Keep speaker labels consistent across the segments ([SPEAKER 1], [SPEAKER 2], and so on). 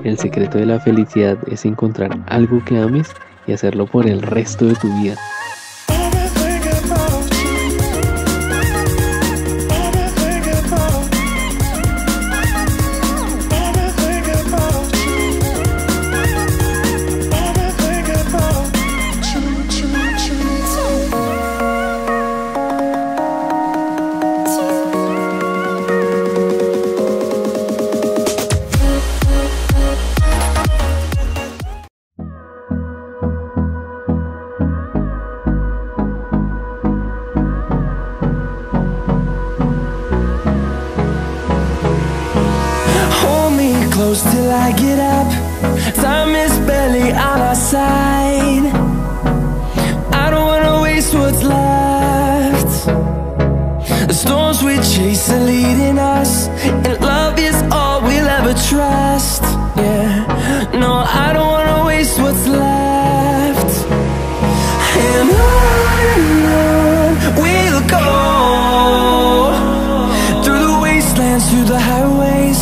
[SPEAKER 1] El secreto de la felicidad es encontrar algo que ames y hacerlo por el resto de tu vida.
[SPEAKER 2] Close till I get up. Time is barely on our side. I don't wanna waste what's left. The storms we chase are leading us, and love is all we'll ever trust. Yeah, no, I don't wanna waste what's left. And on we'll go, through the wastelands, through the highways,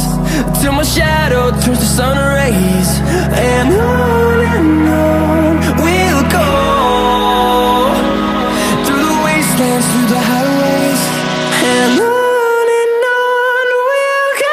[SPEAKER 2] till my shadow turns to sun rays. And on we'll go, through the wastelands, through the highways. And on we'll go.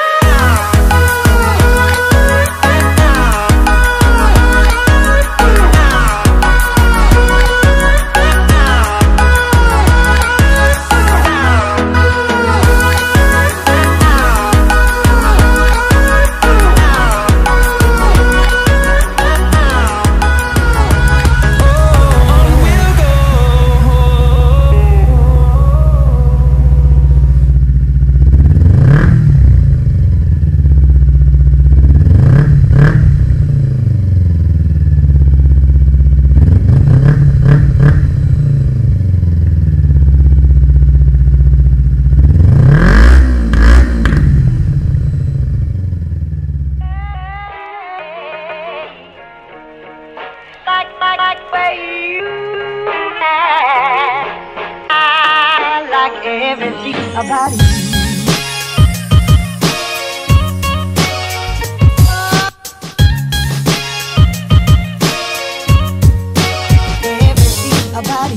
[SPEAKER 3] Everything about you. Everything about you.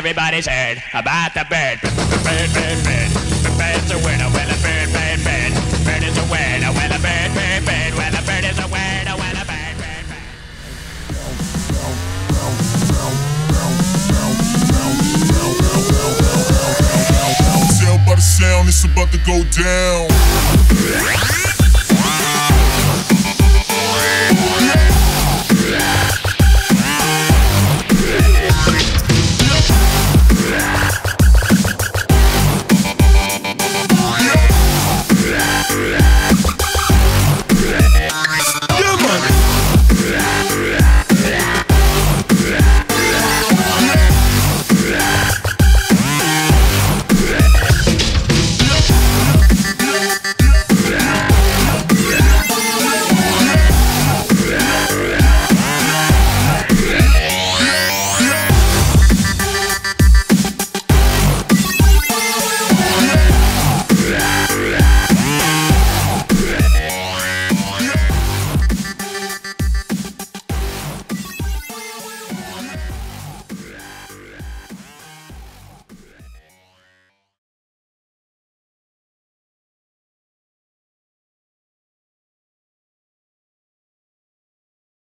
[SPEAKER 4] Everybody's heard about the bird. Bird, bird, bird. The bird's a winner. Well, a bird, bird, bird. Bird is a winner. Well, a bird, bird, bird. Well, a bird is a winner. Well, a bird, bird, bird.
[SPEAKER 5] Tell by the sound it's about to go down.